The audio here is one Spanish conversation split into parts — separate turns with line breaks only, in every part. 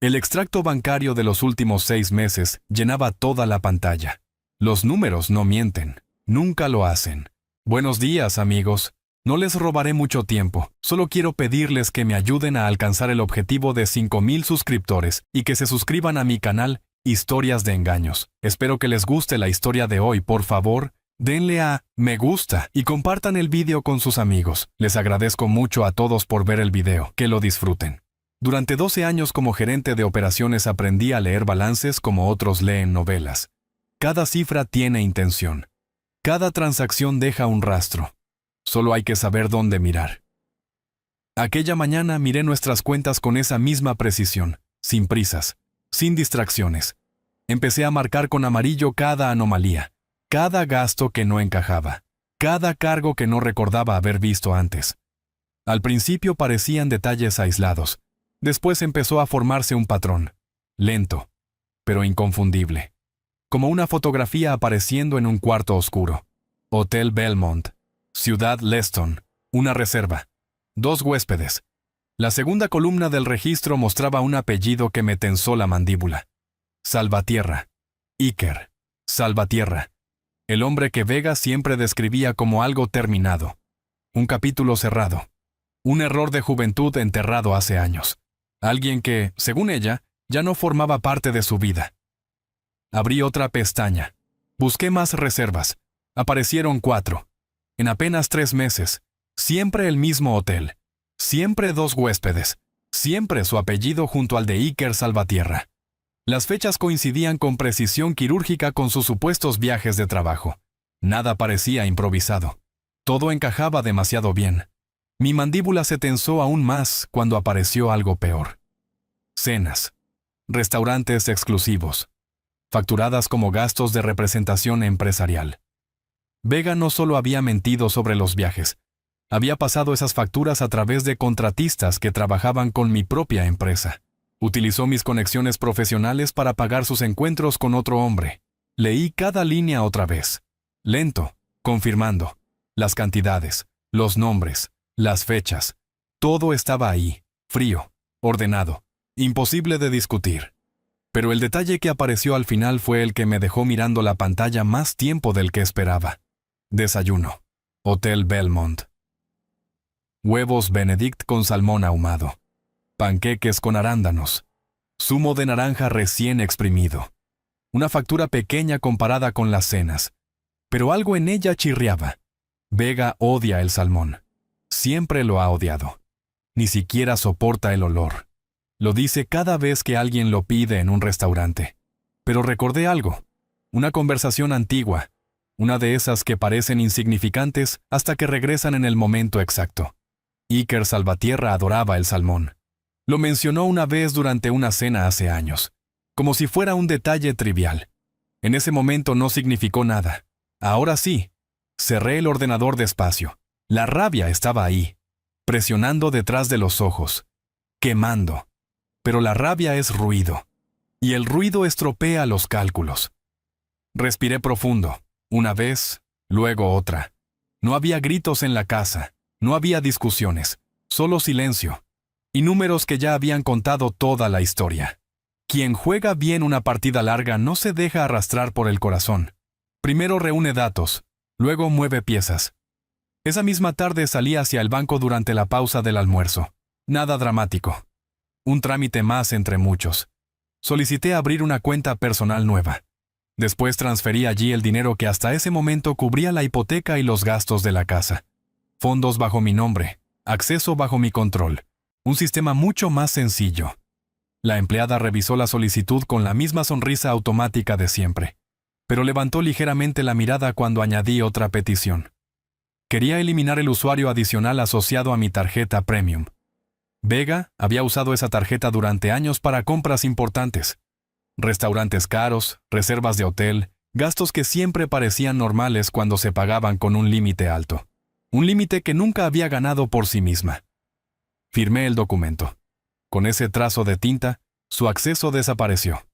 El extracto bancario de los últimos 6 meses llenaba toda la pantalla. Los números no mienten, nunca lo hacen. Buenos días, amigos. No les robaré mucho tiempo, solo quiero pedirles que me ayuden a alcanzar el objetivo de 5,000 suscriptores y que se suscriban a mi canal Historias de Engaños. Espero que les guste la historia de hoy, por favor. Denle a me gusta y compartan el video con sus amigos. Les agradezco mucho a todos por ver el video. Que lo disfruten. Durante 12 años como gerente de operaciones aprendí a leer balances como otros leen novelas. Cada cifra tiene intención. Cada transacción deja un rastro. Solo hay que saber dónde mirar. Aquella mañana miré nuestras cuentas con esa misma precisión, sin prisas, sin distracciones. Empecé a marcar con amarillo cada anomalía. Cada gasto que no encajaba, cada cargo que no recordaba haber visto antes. Al principio parecían detalles aislados, después empezó a formarse un patrón, lento, pero inconfundible, como una fotografía apareciendo en un cuarto oscuro. Hotel Belmont, Ciudad Leston, una reserva, 2 huéspedes. La segunda columna del registro mostraba un apellido que me tensó la mandíbula. Salvatierra, Iker, Salvatierra. El hombre que Vega siempre describía como algo terminado. Un capítulo cerrado. Un error de juventud enterrado hace años. Alguien que, según ella, ya no formaba parte de su vida. Abrí otra pestaña. Busqué más reservas. Aparecieron 4. En apenas 3 meses. Siempre el mismo hotel. Siempre 2 huéspedes. Siempre su apellido junto al de Iker Salvatierra. Las fechas coincidían con precisión quirúrgica con sus supuestos viajes de trabajo. Nada parecía improvisado. Todo encajaba demasiado bien. Mi mandíbula se tensó aún más cuando apareció algo peor. Cenas. Restaurantes exclusivos. Facturadas como gastos de representación empresarial. Vega no solo había mentido sobre los viajes. Había pasado esas facturas a través de contratistas que trabajaban con mi propia empresa. Utilizó mis conexiones profesionales para pagar sus encuentros con otro hombre. Leí cada línea otra vez. Lento, confirmando. Las cantidades, los nombres, las fechas. Todo estaba ahí, frío, ordenado, imposible de discutir. Pero el detalle que apareció al final fue el que me dejó mirando la pantalla más tiempo del que esperaba. Desayuno. Hotel Belmont. Huevos Benedict con salmón ahumado. Panqueques con arándanos. Zumo de naranja recién exprimido. Una factura pequeña comparada con las cenas. Pero algo en ella chirriaba. Vega odia el salmón. Siempre lo ha odiado. Ni siquiera soporta el olor. Lo dice cada vez que alguien lo pide en un restaurante. Pero recordé algo. Una conversación antigua. Una de esas que parecen insignificantes hasta que regresan en el momento exacto. Iker Salvatierra adoraba el salmón. Lo mencionó una vez durante una cena hace años, como si fuera un detalle trivial. En ese momento no significó nada. Ahora sí. Cerré el ordenador despacio. La rabia estaba ahí, presionando detrás de los ojos, quemando. Pero la rabia es ruido, y el ruido estropea los cálculos. Respiré profundo, una vez, luego otra. No había gritos en la casa, no había discusiones, solo silencio. Y números que ya habían contado toda la historia. Quien juega bien una partida larga no se deja arrastrar por el corazón. Primero reúne datos, luego mueve piezas. Esa misma tarde salí hacia el banco durante la pausa del almuerzo. Nada dramático. Un trámite más entre muchos. Solicité abrir una cuenta personal nueva. Después transferí allí el dinero que hasta ese momento cubría la hipoteca y los gastos de la casa. Fondos bajo mi nombre, acceso bajo mi control. Un sistema mucho más sencillo. La empleada revisó la solicitud con la misma sonrisa automática de siempre, pero levantó ligeramente la mirada cuando añadí otra petición. Quería eliminar el usuario adicional asociado a mi tarjeta Premium. Vega había usado esa tarjeta durante años para compras importantes. Restaurantes caros, reservas de hotel, gastos que siempre parecían normales cuando se pagaban con un límite alto. Un límite que nunca había ganado por sí misma. Firmé el documento. Con ese trazo de tinta, su acceso desapareció.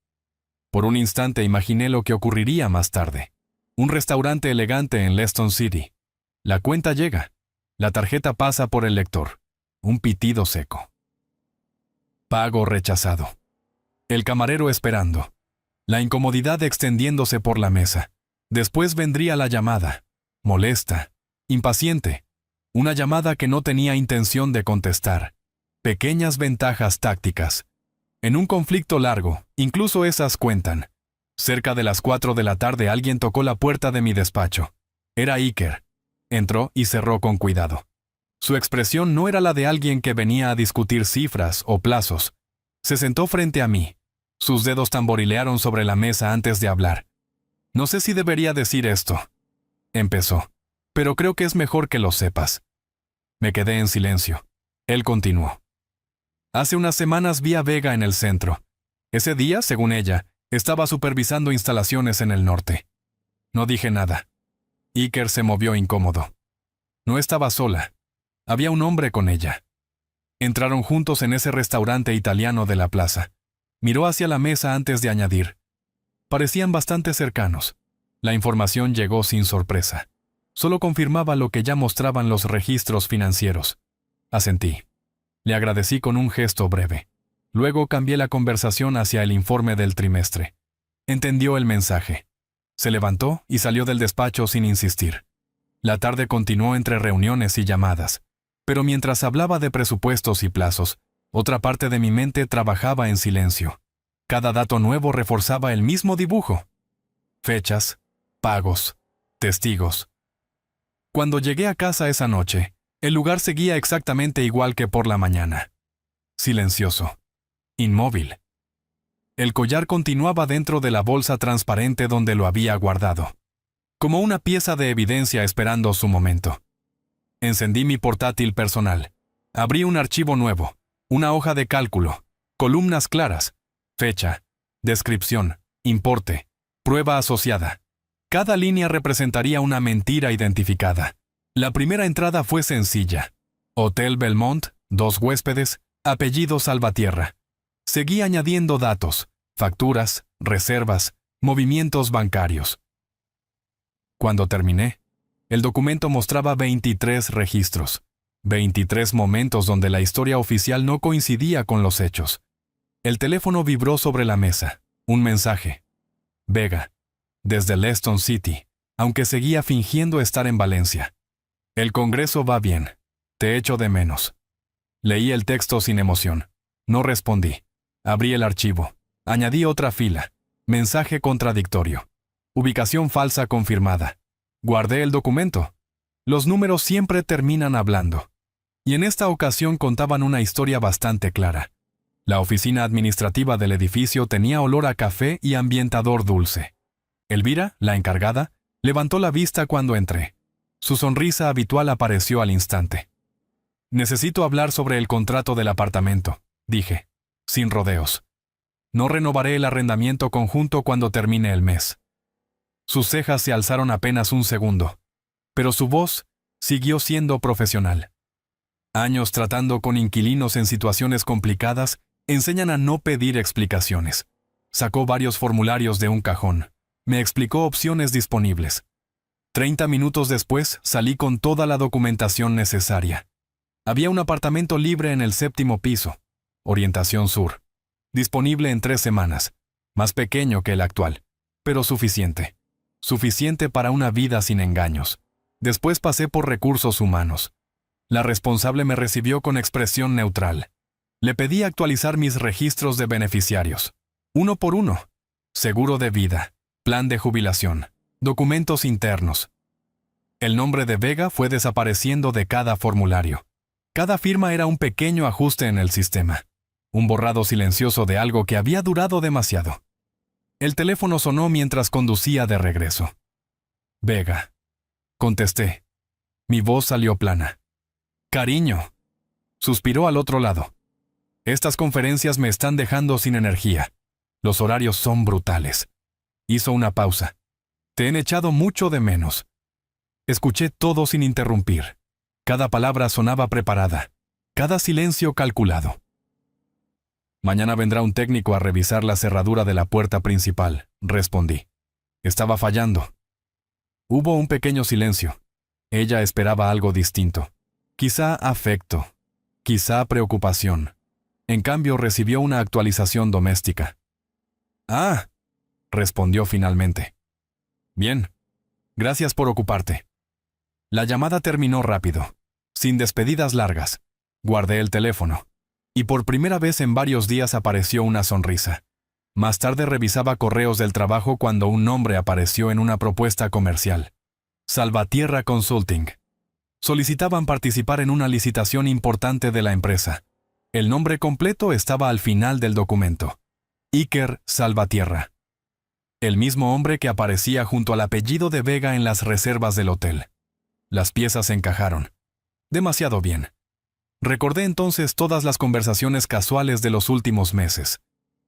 Por un instante imaginé lo que ocurriría más tarde. Un restaurante elegante en Leston City. La cuenta llega. La tarjeta pasa por el lector. Un pitido seco. Pago rechazado. El camarero esperando. La incomodidad extendiéndose por la mesa. Después vendría la llamada. Molesta. Impaciente. Una llamada que no tenía intención de contestar. Pequeñas ventajas tácticas. En un conflicto largo, incluso esas cuentan. Cerca de las 4 de la tarde alguien tocó la puerta de mi despacho. Era Iker. Entró y cerró con cuidado. Su expresión no era la de alguien que venía a discutir cifras o plazos. Se sentó frente a mí. Sus dedos tamborilearon sobre la mesa antes de hablar. No sé si debería decir esto. Empezó. Pero creo que es mejor que lo sepas. Me quedé en silencio. Él continuó. Hace unas semanas vi a Vega en el centro. Ese día, según ella, estaba supervisando instalaciones en el norte. No dije nada. Iker se movió incómodo. No estaba sola. Había un hombre con ella. Entraron juntos en ese restaurante italiano de la plaza. Miró hacia la mesa antes de añadir. Parecían bastante cercanos. La información llegó sin sorpresa. Solo confirmaba lo que ya mostraban los registros financieros. Asentí. Le agradecí con un gesto breve. Luego cambié la conversación hacia el informe del trimestre. Entendió el mensaje. Se levantó y salió del despacho sin insistir. La tarde continuó entre reuniones y llamadas. Pero mientras hablaba de presupuestos y plazos, otra parte de mi mente trabajaba en silencio. Cada dato nuevo reforzaba el mismo dibujo. Fechas, pagos, testigos. Cuando llegué a casa esa noche, el lugar seguía exactamente igual que por la mañana. Silencioso. Inmóvil. El collar continuaba dentro de la bolsa transparente donde lo había guardado. Como una pieza de evidencia esperando su momento. Encendí mi portátil personal. Abrí un archivo nuevo. Una hoja de cálculo. Columnas claras. Fecha. Descripción. Importe. Prueba asociada. Cada línea representaría una mentira identificada. La primera entrada fue sencilla. Hotel Belmont, 2 huéspedes, apellido Salvatierra. Seguí añadiendo datos, facturas, reservas, movimientos bancarios. Cuando terminé, el documento mostraba 23 registros, 23 momentos donde la historia oficial no coincidía con los hechos. El teléfono vibró sobre la mesa. Un mensaje. Vega. Desde Leston City, aunque seguía fingiendo estar en Valencia. El Congreso va bien. Te echo de menos. Leí el texto sin emoción. No respondí. Abrí el archivo. Añadí otra fila. Mensaje contradictorio. Ubicación falsa confirmada. Guardé el documento. Los números siempre terminan hablando. Y en esta ocasión contaban una historia bastante clara. La oficina administrativa del edificio tenía olor a café y ambientador dulce. Elvira, la encargada, levantó la vista cuando entré. Su sonrisa habitual apareció al instante. Necesito hablar sobre el contrato del apartamento, dije, sin rodeos. No renovaré el arrendamiento conjunto cuando termine el mes. Sus cejas se alzaron apenas un segundo, pero su voz siguió siendo profesional. Años tratando con inquilinos en situaciones complicadas enseñan a no pedir explicaciones. Sacó varios formularios de un cajón. Me explicó opciones disponibles. 30 minutos después salí con toda la documentación necesaria. Había un apartamento libre en el 7º piso, orientación sur. Disponible en 3 semanas. Más pequeño que el actual, pero suficiente. Suficiente para una vida sin engaños. Después pasé por recursos humanos. La responsable me recibió con expresión neutral. Le pedí actualizar mis registros de beneficiarios. Uno por uno. Seguro de vida, plan de jubilación, documentos internos. El nombre de Vega fue desapareciendo de cada formulario. Cada firma era un pequeño ajuste en el sistema. Un borrado silencioso de algo que había durado demasiado. El teléfono sonó mientras conducía de regreso. Vega. Contesté. Mi voz salió plana. Cariño. Suspiró al otro lado. Estas conferencias me están dejando sin energía. Los horarios son brutales. Hizo una pausa. Te han echado mucho de menos. Escuché todo sin interrumpir. Cada palabra sonaba preparada. Cada silencio calculado. Mañana vendrá un técnico a revisar la cerradura de la puerta principal, respondí. Estaba fallando. Hubo un pequeño silencio. Ella esperaba algo distinto. Quizá afecto. Quizá preocupación. En cambio recibió una actualización doméstica. Ah, respondió finalmente. Bien. Gracias por ocuparte. La llamada terminó rápido, sin despedidas largas. Guardé el teléfono. Y por primera vez en varios días apareció una sonrisa. Más tarde revisaba correos del trabajo cuando un nombre apareció en una propuesta comercial. Salvatierra Consulting. Solicitaban participar en una licitación importante de la empresa. El nombre completo estaba al final del documento. Iker Salvatierra. El mismo hombre que aparecía junto al apellido de Vega en las reservas del hotel. Las piezas encajaron. Demasiado bien. Recordé entonces todas las conversaciones casuales de los últimos meses.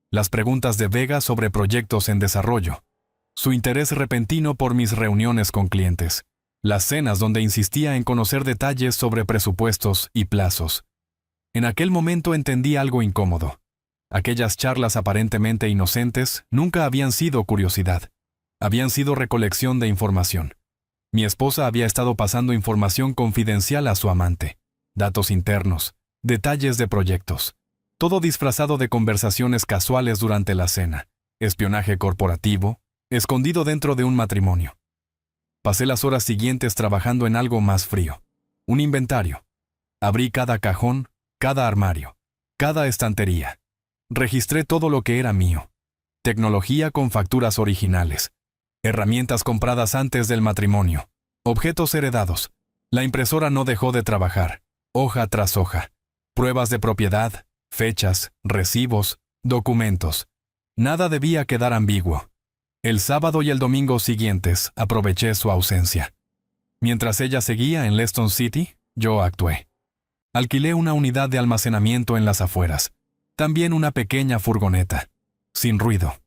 Las preguntas de Vega sobre proyectos en desarrollo. Su interés repentino por mis reuniones con clientes. Las cenas donde insistía en conocer detalles sobre presupuestos y plazos. En aquel momento entendí algo incómodo. Aquellas charlas aparentemente inocentes nunca habían sido curiosidad. Habían sido recolección de información. Mi esposa había estado pasando información confidencial a su amante. Datos internos, detalles de proyectos. Todo disfrazado de conversaciones casuales durante la cena. Espionaje corporativo, escondido dentro de un matrimonio. Pasé las horas siguientes trabajando en algo más frío. Un inventario. Abrí cada cajón, cada armario, cada estantería. Registré todo lo que era mío. Tecnología con facturas originales. Herramientas compradas antes del matrimonio. Objetos heredados. La impresora no dejó de trabajar. Hoja tras hoja. Pruebas de propiedad, fechas, recibos, documentos. Nada debía quedar ambiguo. El sábado y el domingo siguientes aproveché su ausencia. Mientras ella seguía en Leston City, yo actué. Alquilé una unidad de almacenamiento en las afueras. También una pequeña furgoneta. Sin ruido.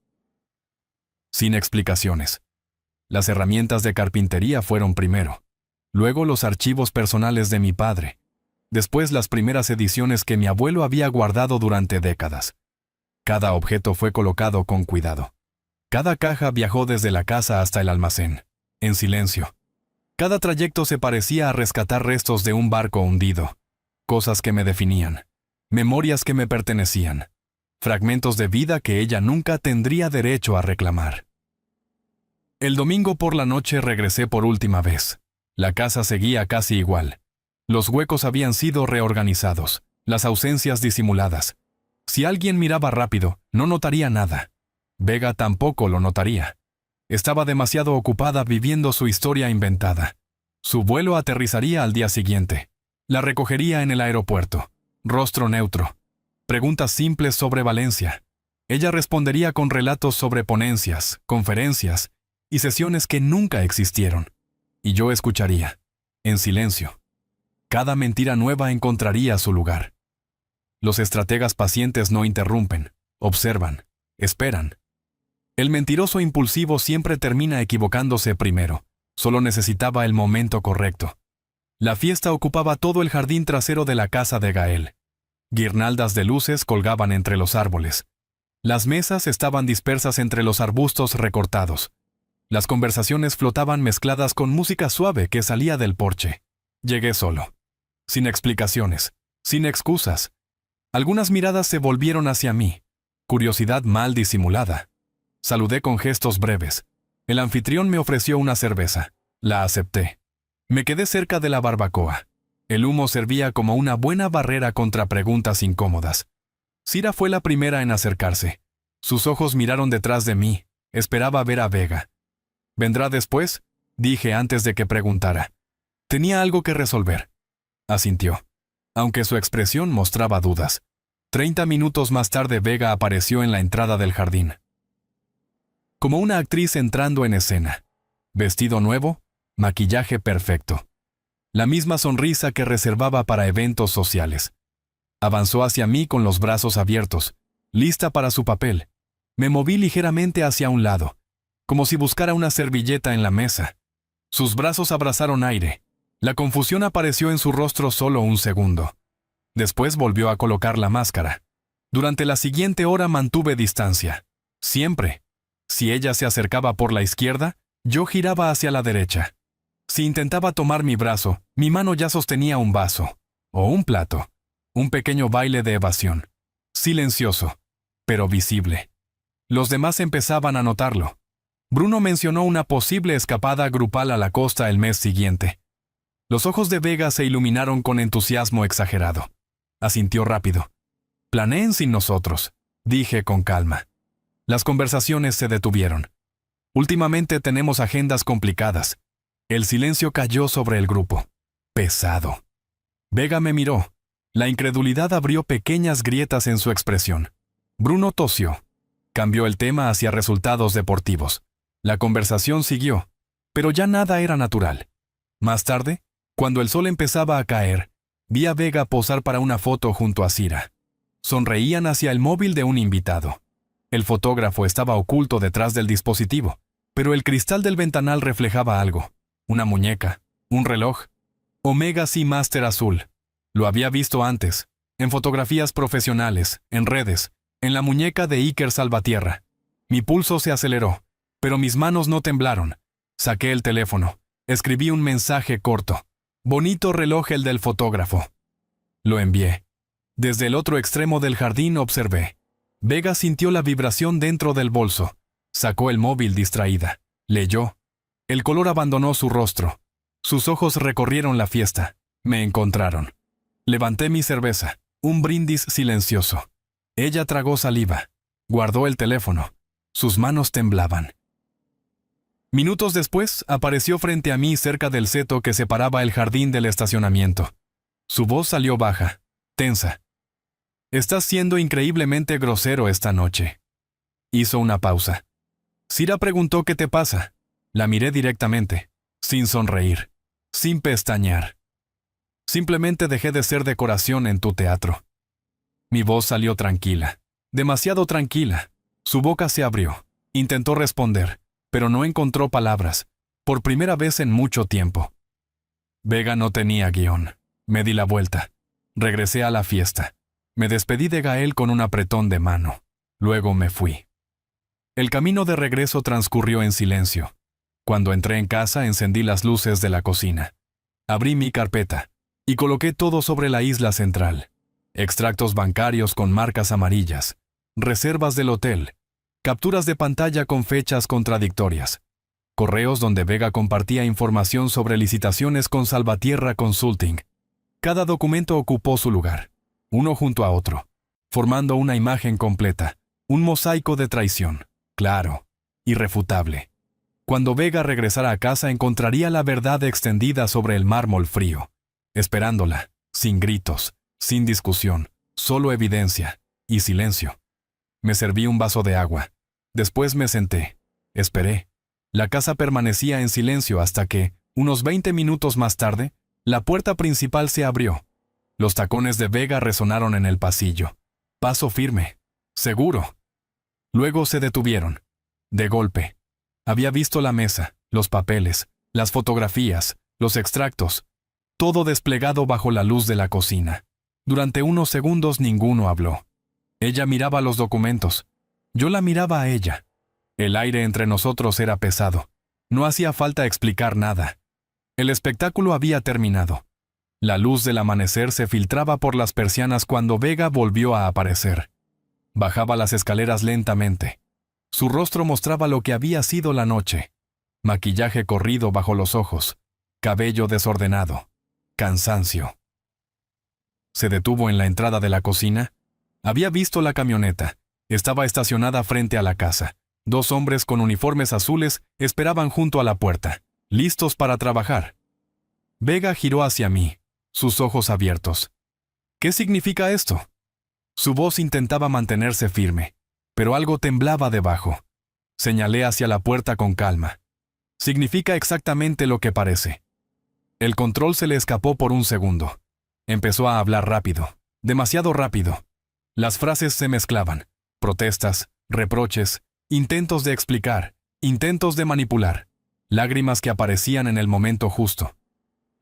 Sin explicaciones. Las herramientas de carpintería fueron primero. Luego los archivos personales de mi padre. Después las primeras ediciones que mi abuelo había guardado durante décadas. Cada objeto fue colocado con cuidado. Cada caja viajó desde la casa hasta el almacén, en silencio. Cada trayecto se parecía a rescatar restos de un barco hundido. Cosas que me definían. Memorias que me pertenecían. Fragmentos de vida que ella nunca tendría derecho a reclamar. El domingo por la noche regresé por última vez. La casa seguía casi igual. Los huecos habían sido reorganizados, las ausencias disimuladas. Si alguien miraba rápido, no notaría nada. Vega tampoco lo notaría. Estaba demasiado ocupada viviendo su historia inventada. Su vuelo aterrizaría al día siguiente. La recogería en el aeropuerto. Rostro neutro. Preguntas simples sobre Valencia. Ella respondería con relatos sobre ponencias, conferencias y sesiones que nunca existieron. Y yo escucharía, en silencio. Cada mentira nueva encontraría su lugar. Los estrategas pacientes no interrumpen, observan, esperan. El mentiroso impulsivo siempre termina equivocándose primero. Solo necesitaba el momento correcto. La fiesta ocupaba todo el jardín trasero de la casa de Gael. Guirnaldas de luces colgaban entre los árboles. Las mesas estaban dispersas entre los arbustos recortados. Las conversaciones flotaban mezcladas con música suave que salía del porche. Llegué solo. Sin explicaciones, sin excusas. Algunas miradas se volvieron hacia mí. Curiosidad mal disimulada. Saludé con gestos breves. El anfitrión me ofreció una cerveza. La acepté. Me quedé cerca de la barbacoa. El humo servía como una buena barrera contra preguntas incómodas. Cira fue la primera en acercarse. Sus ojos miraron detrás de mí. Esperaba ver a Vega. ¿Vendrá después?, dije antes de que preguntara. Tenía algo que resolver. Asintió, aunque su expresión mostraba dudas. 30 minutos más tarde Vega apareció en la entrada del jardín. Como una actriz entrando en escena. Vestido nuevo, maquillaje perfecto. La misma sonrisa que reservaba para eventos sociales. Avanzó hacia mí con los brazos abiertos, lista para su papel. Me moví ligeramente hacia un lado, como si buscara una servilleta en la mesa. Sus brazos abrazaron aire. La confusión apareció en su rostro solo un segundo. Después volvió a colocar la máscara. Durante la siguiente hora mantuve distancia. Siempre. Si ella se acercaba por la izquierda, yo giraba hacia la derecha. Si intentaba tomar mi brazo, mi mano ya sostenía un vaso. O un plato. Un pequeño baile de evasión. Silencioso, pero visible. Los demás empezaban a notarlo. Bruno mencionó una posible escapada grupal a la costa el mes siguiente. Los ojos de Vega se iluminaron con entusiasmo exagerado. Asintió rápido. «Planeen sin nosotros», dije con calma. Las conversaciones se detuvieron. Últimamente tenemos agendas complicadas. El silencio cayó sobre el grupo. Pesado. Vega me miró. La incredulidad abrió pequeñas grietas en su expresión. Bruno tosió. Cambió el tema hacia resultados deportivos. La conversación siguió, pero ya nada era natural. Más tarde, cuando el sol empezaba a caer, vi a Vega posar para una foto junto a Cira. Sonreían hacia el móvil de un invitado. El fotógrafo estaba oculto detrás del dispositivo, pero el cristal del ventanal reflejaba algo. Una muñeca, un reloj. Omega Seamaster azul. Lo había visto antes, en fotografías profesionales, en redes, en la muñeca de Iker Salvatierra. Mi pulso se aceleró, pero mis manos no temblaron. Saqué el teléfono. Escribí un mensaje corto. «Bonito reloj el del fotógrafo». Lo envié. Desde el otro extremo del jardín observé. Vega sintió la vibración dentro del bolso. Sacó el móvil distraída. Leyó. El color abandonó su rostro. Sus ojos recorrieron la fiesta. Me encontraron. Levanté mi cerveza. Un brindis silencioso. Ella tragó saliva. Guardó el teléfono. Sus manos temblaban. Minutos después, apareció frente a mí cerca del seto que separaba el jardín del estacionamiento. Su voz salió baja, tensa. «Estás siendo increíblemente grosero esta noche». Hizo una pausa. Cira preguntó «¿Qué te pasa?». La miré directamente, sin sonreír, sin pestañear. «Simplemente dejé de ser decoración en tu teatro». Mi voz salió tranquila, demasiado tranquila. Su boca se abrió. Intentó responder, pero no encontró palabras, por primera vez en mucho tiempo. Vega no tenía guión. Me di la vuelta. Regresé a la fiesta. Me despedí de Gael con un apretón de mano. Luego me fui. El camino de regreso transcurrió en silencio. Cuando entré en casa, encendí las luces de la cocina. Abrí mi carpeta y coloqué todo sobre la isla central. Extractos bancarios con marcas amarillas, reservas del hotel, capturas de pantalla con fechas contradictorias, correos donde Vega compartía información sobre licitaciones con Salvatierra Consulting. Cada documento ocupó su lugar, uno junto a otro, formando una imagen completa, un mosaico de traición, claro, irrefutable. Cuando Vega regresara a casa encontraría la verdad extendida sobre el mármol frío, esperándola, sin gritos, sin discusión, solo evidencia y silencio. Me serví un vaso de agua. Después me senté. Esperé. La casa permanecía en silencio hasta que, unos 20 minutos más tarde, la puerta principal se abrió. Los tacones de Vega resonaron en el pasillo. Paso firme. Seguro. Luego se detuvieron. De golpe. Había visto la mesa, los papeles, las fotografías, los extractos, todo desplegado bajo la luz de la cocina. Durante unos segundos ninguno habló. Ella miraba los documentos. Yo la miraba a ella. El aire entre nosotros era pesado. No hacía falta explicar nada. El espectáculo había terminado. La luz del amanecer se filtraba por las persianas cuando Vega volvió a aparecer. Bajaba las escaleras lentamente. Su rostro mostraba lo que había sido la noche. Maquillaje corrido bajo los ojos. Cabello desordenado. Cansancio. Se detuvo en la entrada de la cocina. Había visto la camioneta. Estaba estacionada frente a la casa. 2 hombres con uniformes azules esperaban junto a la puerta, listos para trabajar. Vega giró hacia mí, sus ojos abiertos. ¿Qué significa esto? Su voz intentaba mantenerse firme, pero algo temblaba debajo. Señalé hacia la puerta con calma. Significa exactamente lo que parece. El control se le escapó por un segundo. Empezó a hablar rápido, demasiado rápido. Las frases se mezclaban. Protestas, reproches, intentos de explicar, intentos de manipular. Lágrimas que aparecían en el momento justo.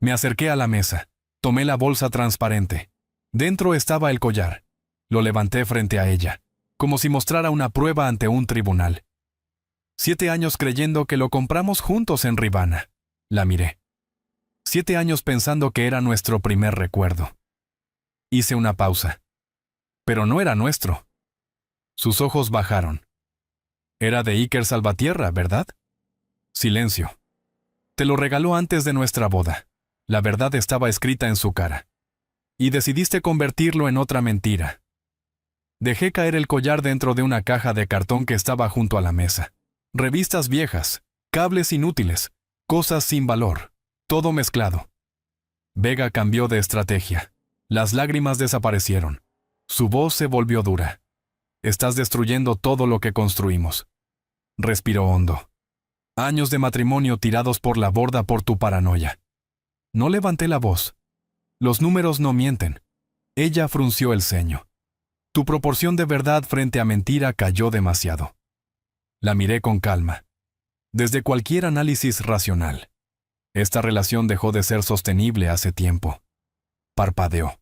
Me acerqué a la mesa. Tomé la bolsa transparente. Dentro estaba el collar. Lo levanté frente a ella, como si mostrara una prueba ante un tribunal. 7 años creyendo que lo compramos juntos en Ribana. La miré. 7 años pensando que era nuestro primer recuerdo. Hice una pausa. Pero no era nuestro. Sus ojos bajaron. Era de Iker Salvatierra, ¿verdad? Silencio. Te lo regaló antes de nuestra boda. La verdad estaba escrita en su cara. Y decidiste convertirlo en otra mentira. Dejé caer el collar dentro de una caja de cartón que estaba junto a la mesa. Revistas viejas, cables inútiles, cosas sin valor, todo mezclado. Vega cambió de estrategia. Las lágrimas desaparecieron. Su voz se volvió dura. Estás destruyendo todo lo que construimos. Respiró hondo. Años de matrimonio tirados por la borda por tu paranoia. No levanté la voz. Los números no mienten. Ella frunció el ceño. Tu proporción de verdad frente a mentira cayó demasiado. La miré con calma. Desde cualquier análisis racional. Esta relación dejó de ser sostenible hace tiempo. Parpadeó.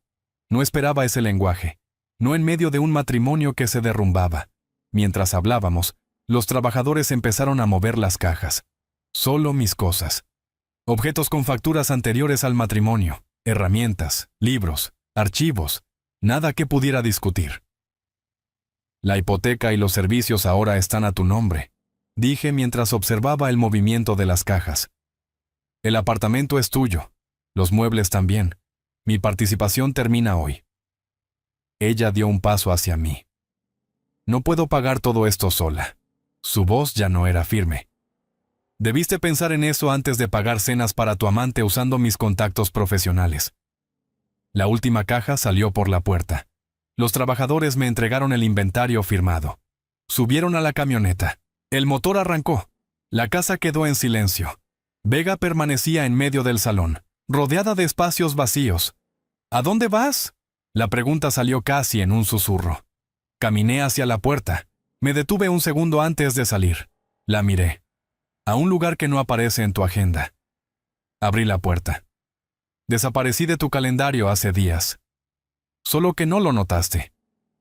No esperaba ese lenguaje. No en medio de un matrimonio que se derrumbaba. Mientras hablábamos, los trabajadores empezaron a mover las cajas. Solo mis cosas. Objetos con facturas anteriores al matrimonio, herramientas, libros, archivos, nada que pudiera discutir. La hipoteca y los servicios ahora están a tu nombre, dije mientras observaba el movimiento de las cajas. El apartamento es tuyo, los muebles también. Mi participación termina hoy. Ella dio un paso hacia mí. No puedo pagar todo esto sola. Su voz ya no era firme. Debiste pensar en eso antes de pagar cenas para tu amante usando mis contactos profesionales. La última caja salió por la puerta. Los trabajadores me entregaron el inventario firmado. Subieron a la camioneta. El motor arrancó. La casa quedó en silencio. Vega permanecía en medio del salón, rodeada de espacios vacíos. ¿A dónde vas? La pregunta salió casi en un susurro. Caminé hacia la puerta. Me detuve un segundo antes de salir. La miré. A un lugar que no aparece en tu agenda. Abrí la puerta. Desaparecí de tu calendario hace días. Solo que no lo notaste.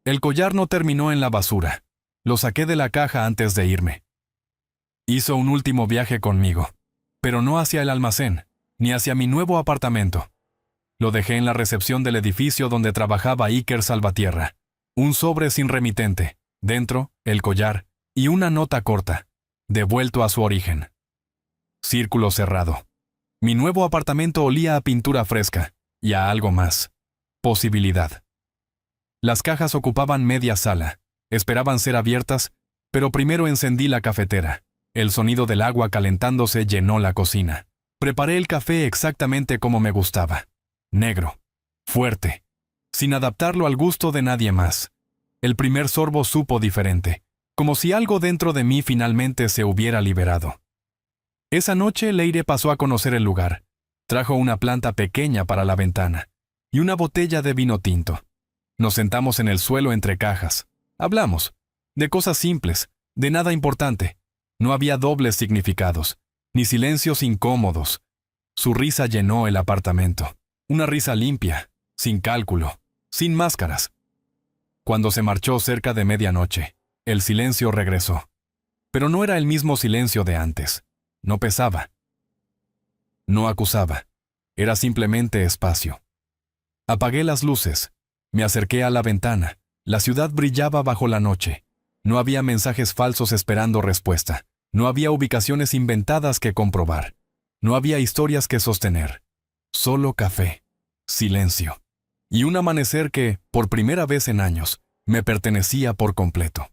El collar no terminó en la basura. Lo saqué de la caja antes de irme. Hizo un último viaje conmigo, pero no hacia el almacén, ni hacia mi nuevo apartamento. Lo dejé en la recepción del edificio donde trabajaba Iker Salvatierra. Un sobre sin remitente, dentro, el collar, y una nota corta, devuelto a su origen. Círculo cerrado. Mi nuevo apartamento olía a pintura fresca, y a algo más. Posibilidad. Las cajas ocupaban media sala. Esperaban ser abiertas, pero primero encendí la cafetera. El sonido del agua calentándose llenó la cocina. Preparé el café exactamente como me gustaba. Negro. Fuerte. Sin adaptarlo al gusto de nadie más. El primer sorbo supo diferente, como si algo dentro de mí finalmente se hubiera liberado. Esa noche Leire pasó a conocer el lugar. Trajo una planta pequeña para la ventana y una botella de vino tinto. Nos sentamos en el suelo entre cajas. Hablamos. De cosas simples, de nada importante. No había dobles significados, ni silencios incómodos. Su risa llenó el apartamento. Una risa limpia, sin cálculo, sin máscaras. Cuando se marchó cerca de medianoche, el silencio regresó. Pero no era el mismo silencio de antes. No pesaba. No acusaba. Era simplemente espacio. Apagué las luces. Me acerqué a la ventana. La ciudad brillaba bajo la noche. No había mensajes falsos esperando respuesta. No había ubicaciones inventadas que comprobar. No había historias que sostener. Solo café, silencio. Y un amanecer que, por primera vez en años, me pertenecía por completo.